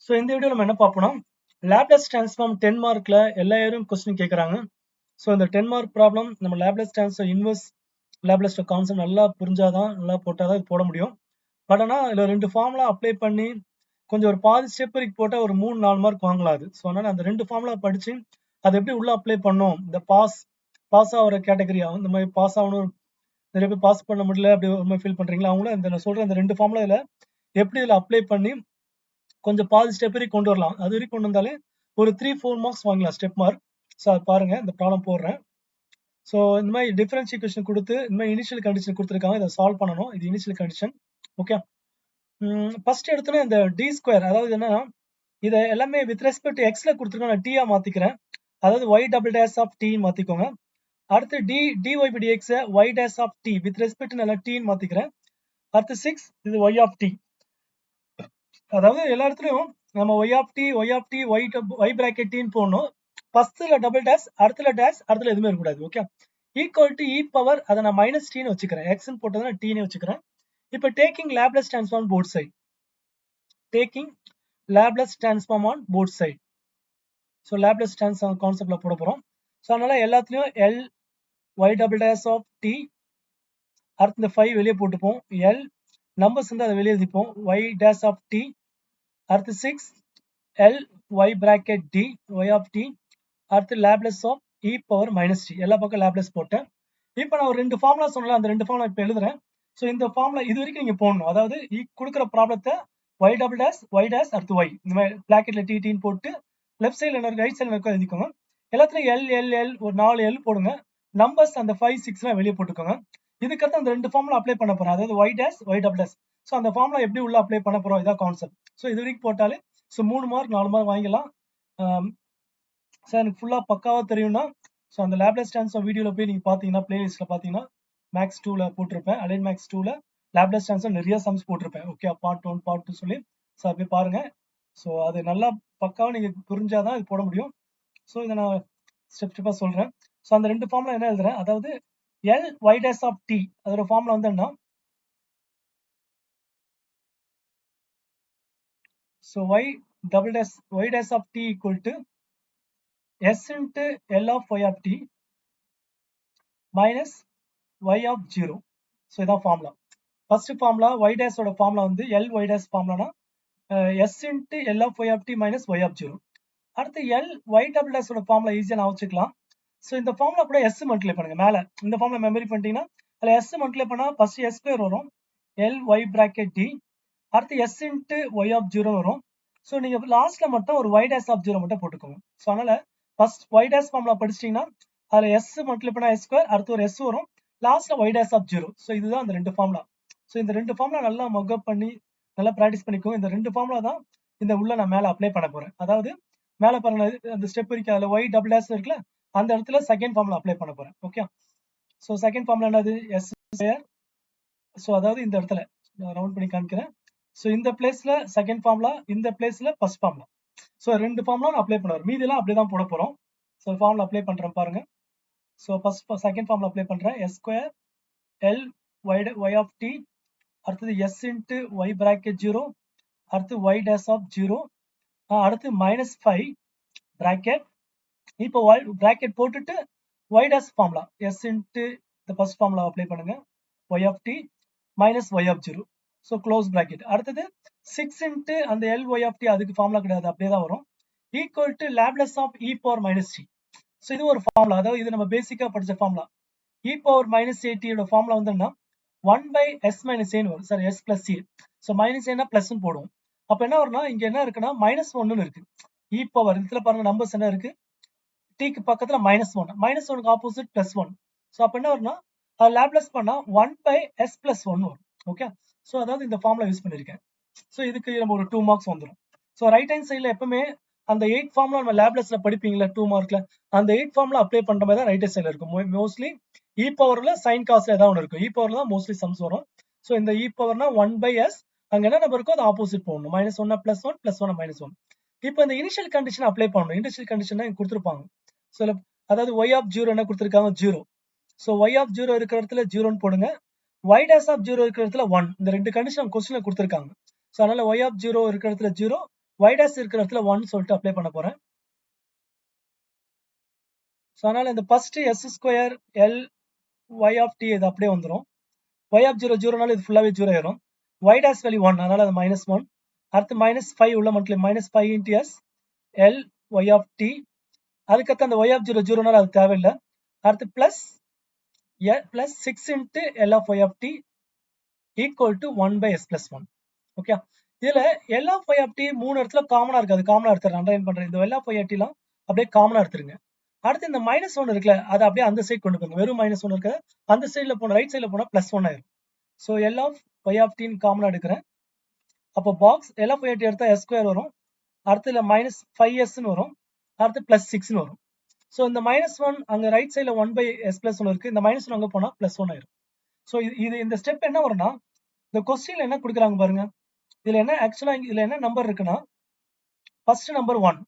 So இந்த video நம்ம என்ன பார்ப்போம்னா லேப்லஸ் டிரான்ஸ்ஃபார்ம் 10 மார்க்ல எல்லா இயரும் கொஸ்டின் கேட்குறாங்க. ஸோ இந்த 10 மார்க் ப்ராப்ளம் நம்ம Laplace transform inverse Laplace concept நல்லா புரிஞ்சாதான் நல்லா போட்டால் இது போட முடியும். பட் ஆனால் இதில் 2 ஃபார்முலா அப்ளை பண்ணி கொஞ்சம் ஒரு பாதி ஸ்டெப் வரைக்கும் போட்டால் ஒரு 3-4 மார்க் வாங்கலாம் அது. ஸோ அதனால் அந்த 2 ஃபார்முலா படித்து அதை எப்படி உள்ளே அப்ளை பண்ணோம், இந்த பாஸ் ஆகிற கேட்டகரியா இந்த மாதிரி பாஸ் ஆகணும், நிறைய பேர் பாஸ் பண்ண முடியல அப்படி ஒரு மாதிரி ஃபீல் பண்ணுறீங்களா, அவங்களும் இந்த நான் சொல்கிற இந்த 2 ஃபார்முலா இதில் எப்படி இதில் அப்ளை பண்ணி கொஞ்சம் பாதி ஸ்டெப் வரைக்கும் கொண்டு வரலாம். அது வரைக்கும் கொண்டு வந்தாலே ஒரு 3-4 மார்க்ஸ் வாங்கலாம் ஸ்டெப் மார்க். ஸோ அது பாருங்க, இந்த ப்ராப்ளம் போடுறேன். ஸோ இந்த மாதிரி டிஃபரன்ஸ் ஈக்குவேஷன் கொடுத்து இந்த மாதிரி இனிஷியல் கண்டிஷன் கொடுத்துருக்காங்க, இதை சால்வ் பண்ணணும். இது இனிஷியல் கண்டிஷன். ஓகே, ஃபர்ஸ்ட் எடுத்தோன்னே இந்த டி ஸ்கொயர், அதாவது என்னன்னா இதை எல்லாமே வித் ரெஸ்பெக்ட் எக்ஸ்ல கொடுத்துருக்கோம், நான் டீயா மாத்திக்கிறேன். அதாவது y double dash of t மாத்திக்கோங்க. அடுத்து dy by dx y dash of t with respect நல்லா டீன்னு மாத்திக்கிறேன். அடுத்து 6 இது ஒய் ஆஃப் டி. அதாவது எல்லா இடத்துலயும் நம்ம ஒய் பிராக்கெட் டீன்னு போடணும். ஃபர்ஸ்ட்ல டபுள் டேஷ், அடுத்துல டேஷ், அடுத்துல எதுவுமே இருக்கக்கூடாது. Okay, equal to e power அதை நான் மைனஸ் டீன்னு வச்சுக்கிறேன். எக்ஸ்ன்னு போட்டதை நான் டீனே வச்சுக்கிறேன். இப்போ taking Laplace transform both side, taking Laplace transform on both side. So Laplace transform கான்செப்ட்ல போட போறோம். ஸோ அதனால எல்லாத்துலயும் L Y double dash of D, அடுத்து இந்த 5 வெளியே போட்டுப்போம். எல் நம்பர்ஸ் வந்து அதை வெளியே எழுதிப்போம். ஒய் டேஷ் ஆஃப் டி, அடுத்து 6 L y bracket t y of D, அடுத்து Laplace of E power minus t. எல்லா பக்கம் லேப்லஸ் போட்டேன். இப்போ நான் ஒரு 2 ஃபார்முலா சொன்னல, அந்த 2 ஃபார்முலா இப்போ எழுதுறேன். ஸோ இந்த ஃபார்முலா இது வரைக்கும் நீங்க போடணும். அதாவது கொடுக்குற ப்ராப்ளத்தை Y double dash Y dash அடுத்து ஒய் இந்த மாதிரி பிளாக்கெட்ல டின்னு போட்டு லெஃப்ட் சைடில் என்ன ரைட் சைடில் இருக்க எழுதிக்கோங்க. எல்லாத்துலையும் எல் எல் எல் ஒரு 4 எல் போடுங்க. நம்பர்ஸ் அந்த 5 6 வெளியே போட்டுக்கோங்க. இதுக்கடுத்து அந்த 2 ஃபார்முலா அப்ளை பண்ண போறேன், அதாவது Y dash Y double dash. So அந்த ஃபார்முலா எப்படி உள்ள அப்ளை பண்ண போறோம், இதான் கான்செப்ட். ஸோ இது வரைக்கும் போட்டாலே ஸோ 3 மார்க் 4 மார்க் வாங்கிக்கலாம். சார் எனக்கு ஃபுல்லாக பக்காவாக தெரியும்னா ஸோ அந்த லேப்லஸ் டிரான்ஸ்ஃபார்ம் வீடியோவில் போய் நீங்கள் பார்த்தீங்கன்னா பிளேலிஸ்ட்டில் பார்த்தீங்கன்னா மேக்ஸ் 2ல போட்டிருப்பேன். அலைன் மேக்ஸ் 2ல லேப்லஸ் டிரான்ஸ்ஃபார்ம் நிறைய சம்ஸ் போட்டிருப்பேன். ஓகே, பார்ட் 1 பார்ட் 2 சொல்லி ஸோ அப்படி பாருங்க. ஸோ அது நல்லா பக்காவாக நீங்கள் புரிஞ்சாதான் இது போட முடியும். ஸோ இதை நான் ஸ்டெப்பாக சொல்கிறேன். ஸோ அந்த 2 ஃபார்முலா என்ன எழுதுறேன், அதாவது L y dash of t அதோட ஃபார்முலா வந்து என்ன, so y dash of t equal to s into L of y of D minus Y of 0. So இதான் ஃபார்முலா. ஃபர்ஸ்ட் ஃபார்முலா ஒய் டேஷோட ஃபார்முலா வந்து எல் ஒய் டேஷ் ஃபார்முலானா s into L of y of D minus Y of 0. அடுத்து L Y double டேஷோட formula ஈஸியாக நான் வச்சுக்கலாம். So இந்த ஃபார்முலா கூட எஸ் மல்டிப்ளை பண்ணுங்க. மேலே இந்த ஃபார்முலா மெமரி பண்ணிட்டீங்கன்னா அதில் எஸ் மல்டிப்ளை பண்ணால் ஃபர்ஸ்ட் எஸ் ஸ்கொயர் வரும், எல் ஒய் பிராக்கெட் டி, அடுத்து எஸ் இன்ட்டு ஒய் ஆஃப் 0 வரும். ஸோ நீங்கள் லாஸ்ட்ல மட்டும் ஒரு ஒய் டேஷ் ஆஃப் 0 மட்டும் போட்டுக்கோங்க. ஸோ அதனால ஃபர்ஸ்ட் ஒய் டேஷ் ஃபார்முலா படிச்சிட்டிங்கன்னா அதில் எஸ் மல்டிப்ளை பண்ணால் எஸ் ஸ்கொயர், அடுத்து ஒரு எஸ் வரும், லாஸ்ட்ல ஒய் டேஷ் ஆஃப் 0. ஸோ இதுதான் அந்த 2 ஃபார்முலா. ஸோ இந்த 2 ஃபார்முலா நல்லா மக்கப் பண்ணி நல்லா ப்ராக்டிஸ் பண்ணிக்கோங்க. இந்த 2 ஃபார்முலா தான் இந்த உள்ள நான் மேலே அப்ளை பண்ண போறேன். அதாவது மேலே பாருங்க அந்த ஸ்டெப் வரைக்கும் அதில் ஒய் டபுள் டேஷ் இருக்குல்ல, அந்த இடத்துல செகண்ட் ஃபார்முலா அப்ளை பண்ண போறேன். ஓகே, ஸோ செகண்ட் ஃபார்முலா என்னது, எஸ் ஸ்கொயர். ஸோ அதாவது இந்த இடத்துல நான் ரவுண்ட் பண்ணி காமிக்கிறேன். ஸோ இந்த பிளேஸ்ல செகண்ட் ஃபார்முலா, இந்த பிளேஸ்ல ஃபர்ஸ்ட் ஃபார்முலா. ஸோ 2 ஃபார்முலா நான் அப்ளை பண்ணுவேன், மீதியெல்லாம் அப்படியே தான் போட போறோம். ஸோ ஃபார்முலா அப்ளை பண்றேன் பாருங்க. ஸோ செகண்ட் ஃபார்முலா அப்ளை பண்றேன், S square L Y of T, அடுத்தது எஸ் இன்ட்டு ஒய் பிராக்கெட் 0, அடுத்து ஒய் டேஷ் ஆஃப் 0, அடுத்து மைனஸ் 5 பிராக்கெட். இப்போ பிராக்கெட் போட்டுட்டு Y dash formula S into இந்த ஃபர்ஸ்ட் ஃபார்முலா அப்ளை பண்ணுங்க, Y of D minus Y of 0. So close bracket. அடுத்தது 6 into அந்த L Y of T, அதுக்கு formula கிடையாது, அப்படியே தான் வரும், equal to Laplace of E power minus T. So இது ஒரு ஃபார்முலா, அதாவது இது நம்ம பேசிக்கா படிச்ச ஃபார்முலா. இ பவர் மைனஸ் ஏடியோட ஃபார்முலா வந்து என்ன, 1 by s minus a வரும். Sir s plus a. So minus ஏன்னா பிளஸ் போடுவோம். அப்போ என்ன வரும்னா இங்க என்ன இருக்குன்னா -1 இருக்கு. இ பவர் இதுல பாருங்க நம்பர்ஸ் என்ன இருக்கு, டீக்கு பக்கத்துல -1, -1க்கு ஆப்போசிட் +1. ஸோ அப்போ என்ன வரும்னா லேப்லஸ் பண்ணா 1 by s plus 1 வரும். ஓகே, ஸோ அதாவது இந்த ஃபார்முலா யூஸ் பண்ணிருக்கேன். ஸோ இதுக்கு நம்ம ஒரு 2 மார்க்ஸ் வந்துடும். ஸோ ரைட் ஹேண்ட் சைட்ல எப்பவுமே அந்த 8 ஃபார்முலா நம்ம லேப்லஸ்ல படிப்பீங்களா 2 மார்க்ல, அந்த 8 ஃபார்முலா அப்ளை பண்ற மாதிரி தான் ரைட் ஹேண்ட் சைட்ல இருக்கும். மோஸ்ட்லி இ பவர்ல சைன் காஸ்ல ஏதாவது ஒன்று இருக்கும், இ பவர்ல தான் மோஸ்ட்லி சம்ஸ் வரும். ஸோ இந்த இ பவர்னா 1 by s, அங்க என்ன நம்பர் இருக்கோ அது ஆப்போசிட் போகணும், -1 +1 +1 -1. இப்போ இந்த இனிஷியல் கண்டிஷன் அப்ளை பண்ணணும். இனிஷியல் கண்டிஷன் இங்க கொடுத்துருப்பாங்க. ஸோ அதாவது ஒய் ஆஃப் 0 என்ன கொடுத்துருக்காங்க, 0. ஸோ ஒய் ஆஃப் 0 இருக்கிற இடத்துல 0ன்னு போடுங்க, ஒய் டேஷ் ஆஃப் 0 இருக்கிற இடத்துல 1. இந்த 2 கண்டிஷன் கொஸ்டின்ல கொடுத்துருக்காங்க. ஸோ அதனால ஒய் ஆஃப் 0 இருக்கிற இடத்துல 0, y dash இருக்கிற இடத்துல 1 சொல்லிட்டு அப்ளை பண்ண போறேன். ஸோ அதனால இந்த first S square L y of T இது அப்படியே வந்துடும். y ஆஃப் 0 0னால இது ஃபுல்லாவே 0 ஆயிரும். y dash வேல்யூ 1 அதனால அது -1. அடுத்து -5 உள்ள multiply -5 into s L y of t. அதுக்கடுத்து அந்த y ஆஃப் 0 0னால அது தேவையில்லை. அடுத்து plus 6 into L of y of t equal to 1 by s plus 1. Okay, இதுல L of y of t 3 இடத்துல காமனா இருக்கு. அது காமனா எடுத்துறேன், அண்டர்லைன் பண்றேன். இந்த L of y of T எல்லாம் அப்படியே காமனா எடுத்துருங்க. அடுத்து இந்த -1 இருக்குல்ல, அதை அப்படியே அந்த சைடு கொண்டு போங்க. வெறும் -1 இருக்கு, அந்த சைடுல போன ரைட் சைடுல போனா +1 ஆயிரும். So L of y of T காமனா எடுக்கிறேன். அப்போ box L of y of T எடுத்தா s ஸ்கொயர் வரும். அடுத்து இல்ல -5s வரும். அடுத்து +6 வரும். ஸோ இந்த -1 அங்க ரைட் சைடுல 1 பை எஸ் பிளஸ் 1 இருக்கு. இந்த -1 அங்க போனா +1 ஆயிரும். ஸோ இது இந்த ஸ்டெப் என்ன வரும்னா, இந்த கொஸ்டின்ல என்ன கொடுக்குறாங்க பாருங்க. இதுல என்ன ஆக்சுவலா இதுல என்ன நம்பர் இருக்குன்னா, ஃபர்ஸ்ட் நம்பர் 1,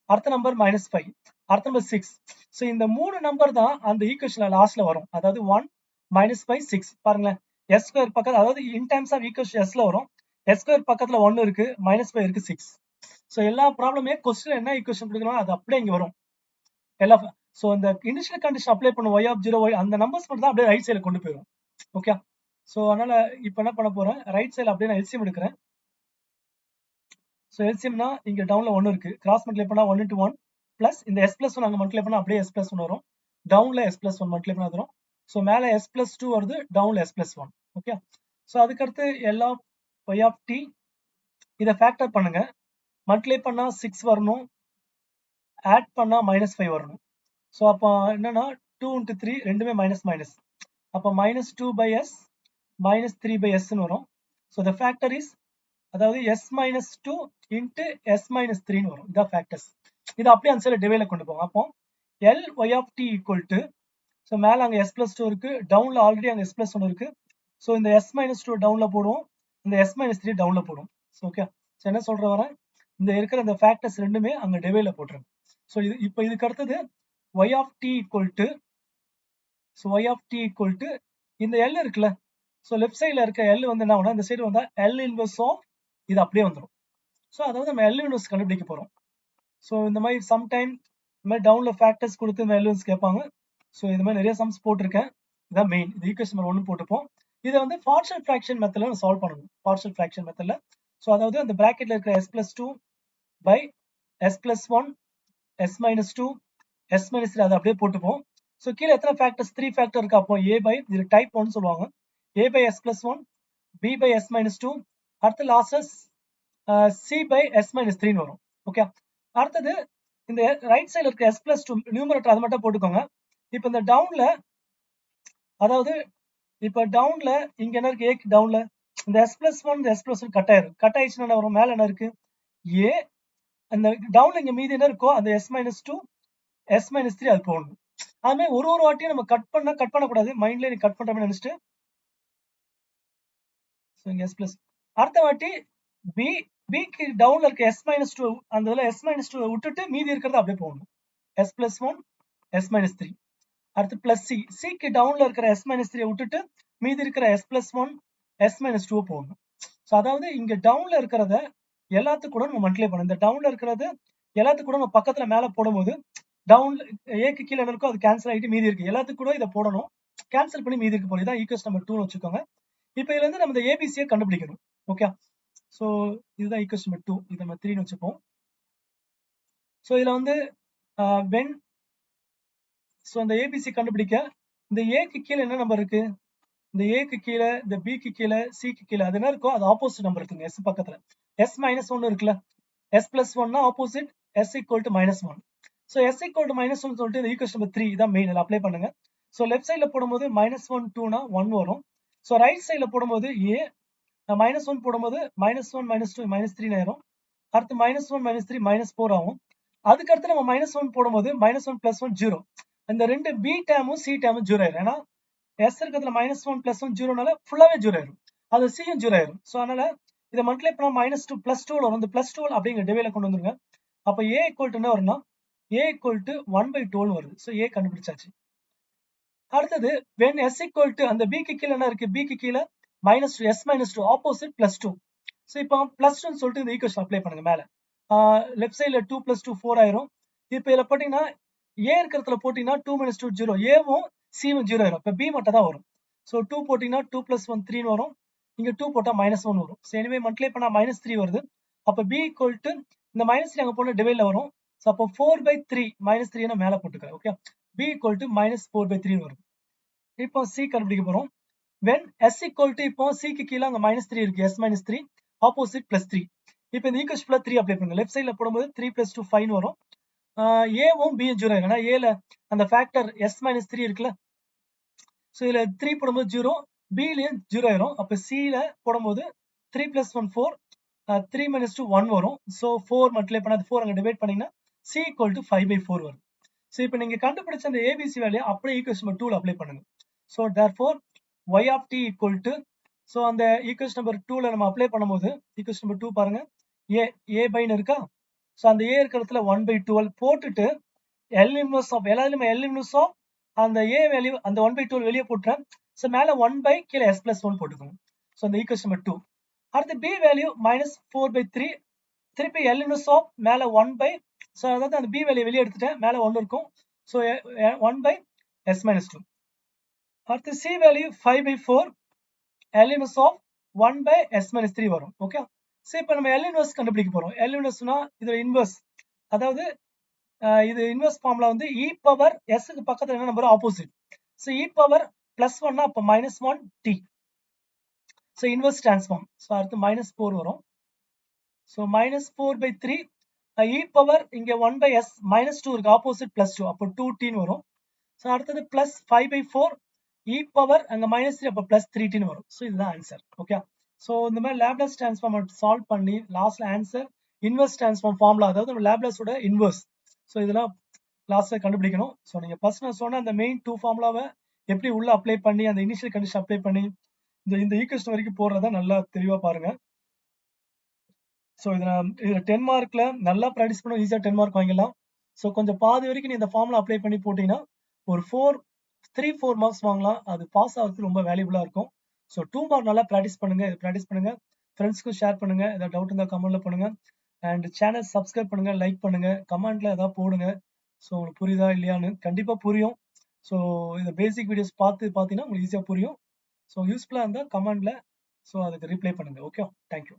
அடுத்த நம்பர் -5, அடுத்த நம்பர் 6. ஸோ இந்த 3 நம்பர் தான் அந்த ஈக்குவேஷன்ல லாஸ்ட்ல வரும். அதாவது 1 -5 6 பாருங்களேன். எஸ் ஸ்கொயர் பக்கத்துல, அதாவது இன் டர்ம்ஸ் ஆஃப் ஈக்குவேஷன் எஸ்ல வரும். எஸ் ஸ்கொயர் பக்கத்துல 1 இருக்கு, -5 இருக்கு, 6. ஸோ எல்லா ப்ராப்ளமே கொஸ்டின்ல என்ன ஈக்குவேஷன் கொடுக்கணும் அது அப்படியே இங்க வரும். எல்லா ஸோ இந்த இனிஷியல் கண்டிஷன் அப்ளை பண்ண y ஆஃப் 0 அந்த நம்பர்ஸ் மட்டும் தான் அப்படியே ரைட் சைடுல கொண்டு போயிடும். ஓகே, ஸோ அதனால இப்போ என்ன பண்ண போறேன், ரைட் சைடுல அப்படியே நான் எல்சிஎம் எடுக்கிறேன். ஸோ எல்சிஎம்னா இங்க டவுன்ல 1 இருக்கு, கிராஸ் மல்டிப்ளை பண்ணா 1 into 1 பிளஸ் இந்த s பிளஸ் 1 அங்க மல்டிப்ளை பண்ணா அப்படியே s பிளஸ் 1 வரும். டவுன்ல s பிளஸ் 1 மல்டிப்ளை பண்ணா வரும். ஸோ மேல s பிளஸ் 2 வருது, டவுன்ல s பிளஸ் 1. ஓகே, ஸோ அதுக்கடுத்து L of y of T இதை ஃபேக்டர் பண்ணுங்க. மல்டிப்ளை பண்ணா 6 வரணும், ஆட் பண்ணா -5 வரணும். ஸோ அப்போ என்னன்னா 2 into 3 ரெண்டுமே மைனஸ். அப்போ -2 by s -3 by s வரும். ஸோ the factor is, அதாவது s -2 into s -3 வரும். இதான் ஃபேக்டர்ஸ். இது அப்படியே அந்த சைடு டிவைல கொண்டு போங்க. அப்போ L y of t equal to, so மேல அங்க s plus 2 இருக்கு, டவுன்ல ஆல்ரெடி அங்க s plus 1 இருக்கு. ஸோ இந்த s -2 டவுன்ல போடுவோம், இந்த s -3 டவுன்ல போடுவோம். ஓகே, ஸோ என்ன சொல்ற வரேன், இந்த இருக்கிற இந்த ஃபேக்டர்ஸ் ரெண்டுமே அங்க டிவைல போட்டுருங்க. ஸோ இப்போ இதுக்கு அடுத்தது y of t equal to, so y of t equal to இந்த L இருக்குல்ல, ஸோ லெஃப்ட் சைடில் இருக்க L வந்து என்ன ஆகும்னா, இந்த சைடு வந்தா L இன்வர்ஸ் ஆஃப் இது அப்படியே வந்துடும். ஸோ அதாவது நம்ம L இன்வர்ஸ் கண்டுபிடிக்க போறோம். ஸோ இந்த மாதிரி சம்டைம் இந்த மாதிரி டவுன்ல ஃபேக்டர்ஸ் கொடுத்து இந்த L இன்வர்ஸ் கேட்பாங்க. ஸோ இந்த மாதிரி நிறைய சம்ஸ் போட்டிருக்கேன். இதான் மெயின். இது ஈக்குவேஷன் நம்பர் 1 போட்டுப்போம். இதை வந்து பார்ஷியல் ஃபிராக்ஷன் மெத்தட்ல சால்வ் பண்ணணும். பார்ஷியல் ஃபிராக்ஷன் மெத்தட்ல, ஸோ அதாவது அந்த பிராக்கெட்ல இருக்கிற s plus 2 by s plus 1 s minus 2 s minus 3 அதை அப்படியே போட்டுப்போம். ஸோ கீழே எத்தனை ஃபேக்டர்ஸ், 3 ஃபேக்டர் இருக்கு. அப்போ a by, இது டைப் 1 சொல்லுவாங்க, a by s plus 1, b by s minus 2, அடுத்து last c by s minus 3 வரும். ஓகே, அடுத்தது இந்த ரைட் சைடுல இருக்க s plus 2 நியூமரேட்டர் அதை மட்டும் போட்டுக்கோங்க. இப்போ இந்த டவுன்ல, அதாவது இப்போ டவுன்ல இங்க என்ன இருக்கு, a டவுன்ல இந்த s plus 1 இந்த s plus 1 கட் ஆயிரும். கட் ஆயிடுச்சுன்னா என்ன வரும், மேல என்ன இருக்கு a, அந்த டவுன்ல இங்க மீதி என்ன இருக்கோ அந்த s minus 2 s minus 3 அது போடணும். அதுமாதிரி ஒரு வாட்டியும் நம்ம கட் பண்ணக்கூடாது. மைண்ட்ல நீ கட் பண்ற மாதிரி நினைச்சிட்டு, s plus அடுத்த வாட்டி பிக்கு டவுன்ல இருக்க s minus 2 அந்த இதுல s minus 2 விட்டுட்டு மீதி இருக்கிறத அப்படியே போடணும். s plus 1 s minus 3. அடுத்து பிளஸ் சிக்கு டவுன்ல இருக்கிற s minus 3 விட்டுட்டு மீதி இருக்கிற s plus 1 s minus 2 போடணும். ஸோ அதாவது இங்க டவுன்ல இருக்கிறத எல்லாத்துக்கும் கூட நம்ம மல்டிப்ளை பண்ணணும். இந்த டவுன்ல இருக்கிறது எல்லாத்துக்கும் கூட நம்ம பக்கத்துல மேல போடும்போது டவுன்ல ஏக்கு கீழே என்ன இருக்கோ அது கேன்சல் ஆகிட்டு மீதி இருக்கு. எல்லாத்துக்கும் கூட இதை போடணும், கேன்சல் பண்ணி மீதி இருக்கு போல. இதான் ஈக்குவேஷன் நம்பர் 2 வச்சுக்கோங்க. இப்போ இதுல இருந்து நம்ம இந்த ஏபிசியை கண்டுபிடிக்கணும். ஓகே, ஸோ இதுதான் ஈக்குவேஷன் நம்பர் 2, இதை நம்ம 3 வச்சுப்போம். ஸோ இதுல வந்து வென், ஸோ அந்த ஏபிசி கண்டுபிடிக்க இந்த ஏக்கு கீழே என்ன நம்பர் இருக்கு, இந்த ஏக்கு கீழே, இந்த பிக்கு கீழே, சிக்கு கீழே அது என்ன இருக்கோ அது ஆப்போசிட் நம்பர் இருக்குங்க. எஸ் பக்கத்துல s minus 1 இருக்குல்ல, s plus 1 opposite s equal to -1. So s equal to -1 சொல்லிட்டு இந்த ஈக்குவேஷன் நம்பர் 3 இதான் மெயின், அப்ளை பண்ணுங்க. ஸோ லெஃப்ட் சைடில் போடும்போது -1 2னா 1 வரும். ஸோ ரைட் சைடில் போடும்போது a -1 போடும்போது -1 -2 -3 ஆயிரும். அடுத்து -1 -3 -4 ஆகும். அதுக்கடுத்து நம்ம -1 போடும்போது -1 + 1 0. இந்த ரெண்டு பி டேமும் சி டேமும் 0 ஆயிரும். ஏன்னா s இருக்கிறதுல -1 + 1 0னால ஃபுல்லாவே 0 ஆயிரும். அது சியும் 0 ஆயிரும். ஸோ அதனால இதை மல்டிப்ளை பண்ணா -2 +2 வரும். இந்த +2 அப்படிங்கிற டிவைல கொண்டு வந்துருங்க. அப்போ a equal to என்ன வரும்னா a equal to 1/12 வருது. ஸோ a கண்டுபிடிச்சாச்சு. அடுத்தது when s equal to, அந்த b க்கு கீழே என்ன இருக்கு, b க்கு கீழே -2 s -2 ஆப்போசிட் +2. ஸோ இப்போ +2 சொல்லிட்டு இந்த ஈக்குவேஷன் அப்ளை பண்ணுங்க மேல. லெஃப்ட் சைடில் 2 + 2 4 ஆயிரும். இப்போ இதில் போட்டிங்கன்னா ஏ இருக்கிறதுல போட்டிங்கன்னா 2 - 2 0, ஏவும் சிவும் 0 ஆயிரும். இப்போ பி மட்டும் தான் வரும். ஸோ 2 போட்டிங்கன்னா 2 + 1 3 வரும். இங்கே 2 போட்டால் -1 வரும். ஸோ எனிவே மல்டிப்ளை பண்ணால் -3 வருது. அப்போ பி ஈக்குவல் டு இந்த -3 அங்கே போன டிவைடில் வரும். ஸோ அப்போ 4/3 -3 மேலே போட்டுக்கிறேன். ஓகே, பி ஈக்குவல் டு -4/3 வரும். இப்போ சி கண்டுபிடிக்க போகிறோம். வென் s ஈக்குவல் டு இப்போ சிக்கு கீழே அங்கே -3 இருக்கு, s - 3 ஆப்போசிட் +3. இப்போ இந்த ஈக்குவேஷன் ஃபுல்லாக 3 அப்ளை பண்ணுங்க. லெஃப்ட் சைடில் போடும்போது 3 + 2 5 வரும். ஏவும் பியும் 0 ஆயிரும். ஏன்னா ஏல அந்த ஃபேக்டர் s - 3 இருக்குல்ல, ஸோ இதில் 3 போடும்போது 0, பிலையும் 0 ஆயிரும். அப்போ சியில் போடும்போது 3 + 1 4, 3 - 2 1 வரும். ஸோ 4 மல்டிப்ளை பண்ணால் 4 அங்கே டிவைட் பண்ணிங்கன்னா சி ஈக்குவல் டு 5/4 வரும். ஸோ இப்போ நீங்கள் கண்டுபிடிச்ச அந்த ஏபிசி வேலையை அப்படியே ஈக்குவேஷன் நம்பர் 2ல அப்ளை பண்ணுங்க. So therefore y of t equal to, so அந்த ஈக்குவேஷன் நம்பர் 2ல நம்ம அப்ளை பண்ணும்போது ஈக்குவேஷன் நம்பர் 2 பாருங்க, ஏ பைன்னு இருக்கா. ஸோ அந்த ஏ இருக்கிற இடத்துல 1/12 போட்டுட்டு எல் இன்வர்ஸ் ஆஃப் எல்லாத்துலயுமே எல் இன்வர்ஸ் ஆஃப் அந்த ஏ வேல்யூ அந்த 1/12 வெளியே போட்டுறேன். ஸோ மேலே 1 கீழே s + 1 போட்டுக்கோங்க. ஸோ அந்த ஈக்குவேஷன் நம்பர் 2. அடுத்து பி வேல்யூ -4/3, திருப்பி எல் இன்வர்ஸ் ஆஃப் மேலே 1 ஸோ அதாவது அந்த பி வேல்யூ வெளியே எடுத்துட்டேன், மேலே 1 இருக்கும். So 1/s - 2. அடுத்து C value 5/4, L inverse of 1/s - 3 வரும். ஓகே, ஸோ இப்போ நம்ம எல் இன்வர்ஸ் கண்டுபிடிக்க போறோம். எல் இன்வர்ஸ்னா இது இன்வர்ஸ், அதாவது இது இன்வர்ஸ் ஃபார்ம்ல வந்து e பவர் s க்கு பக்கத்துல என்ன number opposite. So e power +1 அப்போ -1 t. So inverse transform. So அடுத்து -4 வரும். ஸோ -4/3 e பவர் இங்க 1/s -2 இருக்கு, ஆப்போசிட் +2 அப்போ 2t வரும். ஸோ அடுத்தது +5/4 e பவர் அங்க -3 அப்போ +3t வரும். ஸோ இதுதான் ஆன்சர். ஓகே, ஸோ இந்த மாதிரி லேப்லஸ் டிரான்ஸ்ஃபார்ம் சால்வ் பண்ணி லாஸ்ட்ல ஆன்சர் இன்வர்ஸ் டிரான்ஸ்ஃபார்ம் ஃபார்முலா, அதாவது லேப்லஸோட இன்வர்ஸ். ஸோ இதெல்லாம் லாஸ்ட்ல கண்டுபிடிக்கணும். ஸோ நீங்க ஃபர்ஸ்ட் நான் சொன்ன அந்த மெயின் 2 ஃபார்முலாவை எப்படி உள்ள அப்ளை பண்ணி அந்த இனிஷியல் கண்டிஷன் அப்ளை பண்ணி இந்த ஈக்குவேஷன் வரைக்கும் போடுறத நல்லா தெளிவா பாருங்க. ஸோ இதுல 10 மார்க்ல நல்லா ப்ராக்டிஸ் பண்ண ஈஸியா 10 மார்க் வாங்கிடலாம். ஸோ கொஞ்சம் பாதி வரைக்கும் நீ இந்த ஃபார்முலா அப்ளை பண்ணி போட்டீங்கன்னா ஒரு 3-4 மார்க்ஸ் வாங்கலாம். அது பாஸ் ஆகிறதுக்கு ரொம்ப வேல்யூபுல்லா இருக்கும். ஸோ 2 மார்க் நல்லா ப்ராக்டிஸ் பண்ணுங்க. இது ப்ராக்டிஸ் பண்ணுங்க, ஃப்ரெண்ட்ஸ்க்கும் ஷேர் பண்ணுங்க. ஏதாவது டவுட் இருந்தால் கமெண்ட்ல பண்ணுங்க. அண்ட் சேனல் சப்ஸ்கிரைப் பண்ணுங்க, லைக் பண்ணுங்க, கமெண்ட்ல ஏதாவது போடுங்க. ஸோ உங்களுக்கு புரியுதா இல்லையான்னு கண்டிப்பா புரியும். ஸோ இந்த பேசிக் வீடியோஸ் பார்த்தீங்கன்னா உங்களுக்கு ஈஸியா புரியும். ஸோ யூஸ்ஃபுல்லா இருந்தால் கமெண்ட்ல ஸோ அதுக்கு ரிப்ளை பண்ணுங்க. Okay, thank you.